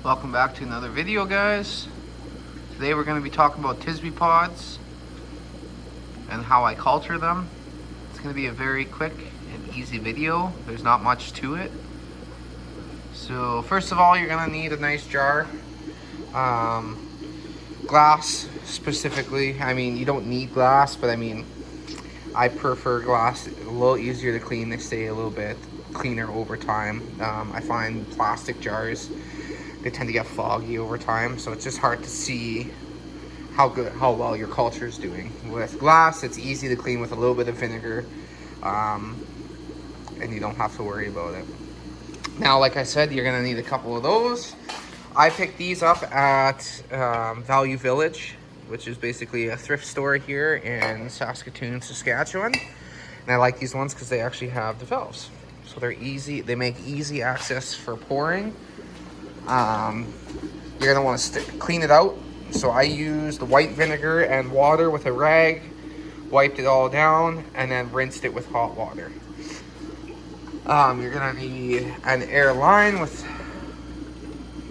Welcome back to another video, guys. Today we're going to be talking about Tisbee pods and how I culture them. It's going to be a very quick and easy video. There's not much to it. So first of all, you're going to need a nice jar. Glass specifically. I mean, you don't need glass, but I mean, I prefer glass. A little easier to clean. They stay a little bit cleaner over time. I find plastic jars, they tend to get foggy over time, so it's just hard to see how well your culture is doing. With glass, it's easy to clean with a little bit of vinegar, and you don't have to worry about it. Now, like I said, you're gonna need a couple of those. I picked these up at Value Village, which is basically a thrift store here in Saskatoon, Saskatchewan. And I like these ones because they actually have the valves. So they're easy, they make easy access for pouring. You're gonna want to clean it out. So I used the white vinegar and water with a rag, wiped it all down, and then rinsed it with hot water. You're gonna need an air line with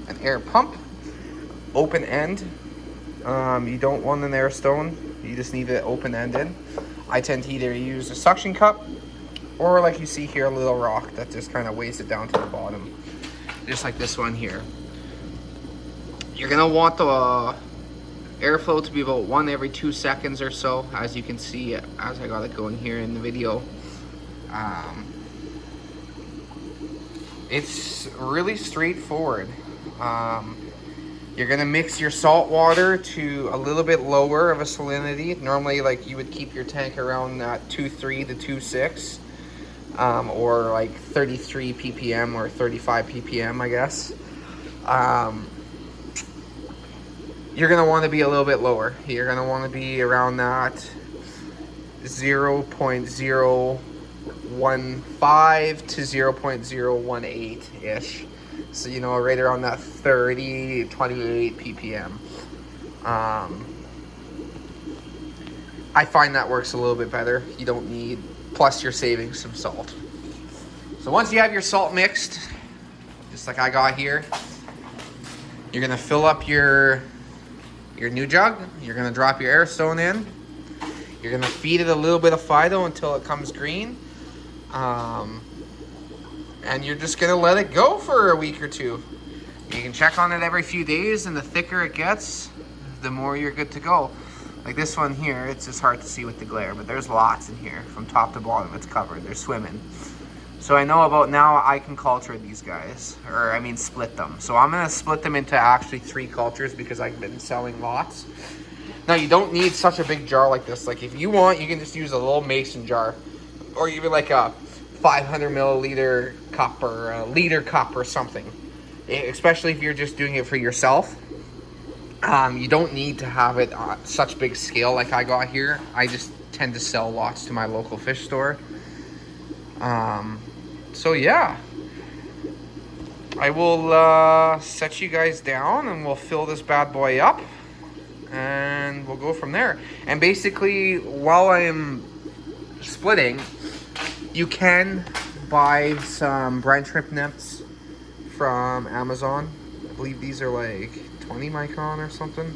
an air pump, open end. You don't want an air stone, you just need it open-ended. I tend to either use a suction cup or, like you see here, a little rock that just kind of weighs it down to the bottom, just like this one here. You're gonna want the airflow to be about 1 every 2 seconds or so, as you can see as I got it going here in the video. It's really straightforward. You're gonna mix your salt water to a little bit lower of a salinity. Normally, like, you would keep your tank around 2.3 to 2.6, or like 33 ppm or 35 ppm, I guess. You're gonna want to be a little bit lower. You're gonna want to be around that 0.015 to 0.018 ish. So, you know, right around that 28 ppm. I find that works a little bit better. You don't need, plus you're saving some salt. So once you have your salt mixed, just like I got here, you're gonna fill up your new jug. You're gonna drop your air stone in. You're gonna feed it a little bit of Fido until it comes green. And you're just gonna let it go for a week or two. You can check on it every few days, and the thicker it gets, the more you're good to go. Like this one here, it's just hard to see with the glare, but there's lots in here. From top to bottom, it's covered. They're swimming. So I know about now I can culture these guys, or I mean split them. So I'm gonna split them into actually 3 cultures because I've been selling lots. Now, you don't need such a big jar like this. Like, if you want, you can just use a little mason jar, or even like a 500 milliliter cup or a liter cup or something. Especially if you're just doing it for yourself. You don't need to have it on such big scale like I got here. I just tend to sell lots to my local fish store. So yeah, I will set you guys down and we'll fill this bad boy up and we'll go from there. And basically, while I am splitting, you can buy some brine shrimp nets from Amazon. I believe these are like 20 micron or something,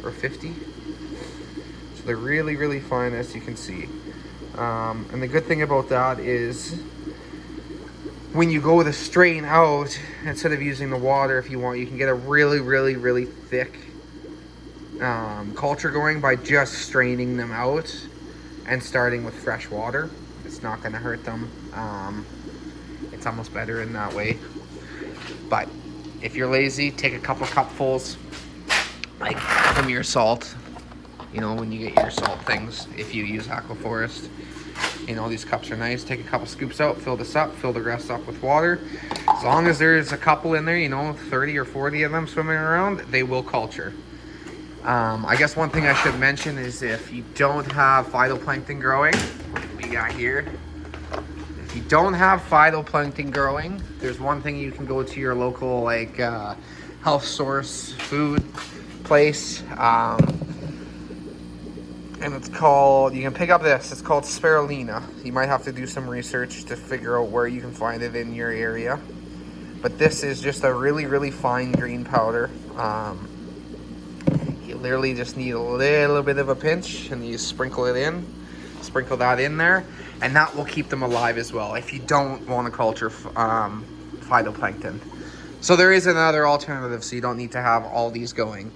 or 50. So they're really, really fine, as you can see. And the good thing about that is when you go to strain out, instead of using the water, if you want, you can get a really, really, really thick culture going by just straining them out and starting with fresh water. It's not going to hurt them. It's almost better in that way. But if you're lazy, take a couple cupfuls, like from your salt. You know, when you get your salt things, if you use Aquaforest, you know, these cups are nice. Take a couple scoops out, fill this up, fill the rest up with water. As long as there's a couple in there, you know, 30 or 40 of them swimming around, they will culture. I guess one thing I should mention is if you don't have phytoplankton growing, we got here. If you don't have phytoplankton growing, there's one thing you can go to your local, like, health source food place. And it's called, you can pick up this, it's called spirulina. You might have to do some research to figure out where you can find it in your area. But this is just a really, really fine green powder. You literally just need a little bit of a pinch and you sprinkle it in. Sprinkle that in there, and that will keep them alive as well if you don't want to culture phytoplankton. So there is another alternative, so you don't need to have all these going.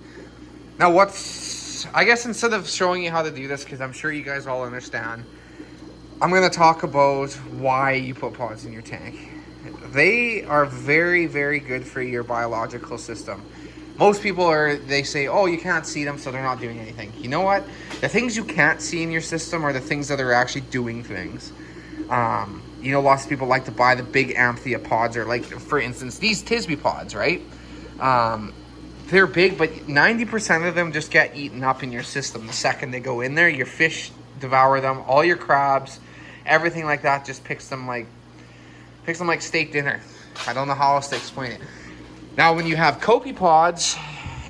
Now I guess instead of showing you how to do this, because I'm sure you guys all understand, I'm going to talk about why you put pods in your tank. They are very, very good for your biological system. Most people they say, oh, you can't see them, so they're not doing anything. You know what? The things you can't see in your system are the things that are actually doing things. You know, lots of people like to buy the big Amphia pods, or like, for instance, these Tisbee pods, right? They're big, but 90% of them just get eaten up in your system. The second they go in there, your fish devour them, all your crabs, everything like that just picks them like steak dinner. I don't know how else to explain it. Now, when you have Kopi pods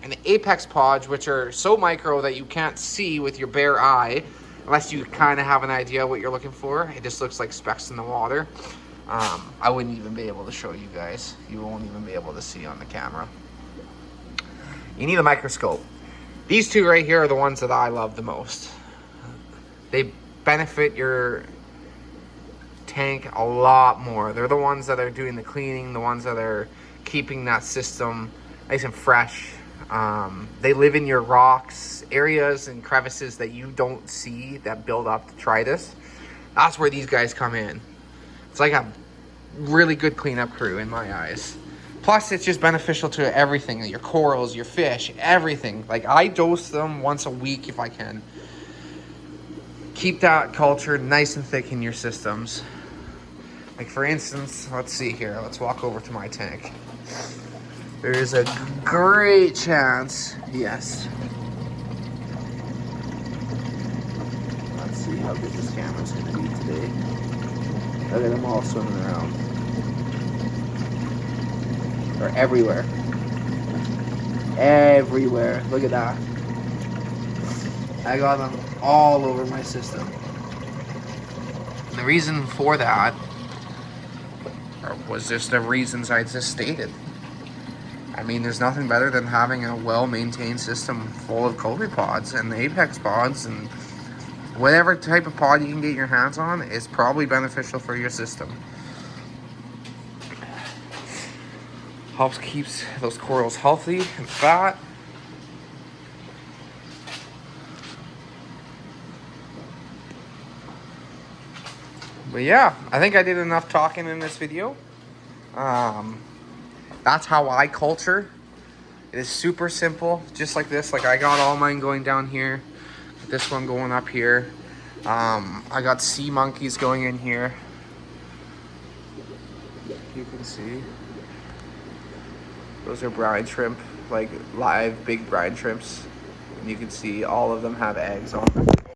and Apex pods, which are so micro that you can't see with your bare eye, unless you kind of have an idea what you're looking for, it just looks like specks in the water. I wouldn't even be able to show you guys. You won't even be able to see on the camera. You need a microscope. These two right here are the ones that I love the most. They benefit your tank a lot more. They're the ones that are doing the cleaning, the ones that are keeping that system nice and fresh. They live in your rocks, areas and crevices that you don't see that build up detritus. That's where these guys come in. It's like a really good cleanup crew in my eyes. Plus, it's just beneficial to everything, your corals, your fish, everything. Like, I dose them once a week if I can. Keep that culture nice and thick in your systems. Like, for instance, let's see here. Let's walk over to my tank. There is a great chance, yes. Let's see how good this camera's going to be today. Look at them all swimming around. They're everywhere. Everywhere. Look at that. I got them all over my system. And the reason for that was just the reasons I just stated. I mean, there's nothing better than having a well-maintained system full of Kopi pods and Apex pods, and whatever type of pod you can get your hands on is probably beneficial for your system. Helps keeps those corals healthy and fat. But yeah, I think I did enough talking in this video. That's how I culture. It is super simple, just like this. Like, I got all mine going down here, this one going up here. I got sea monkeys going in here. You can see those are brine shrimp, like live big brine shrimps. And you can see all of them have eggs on them.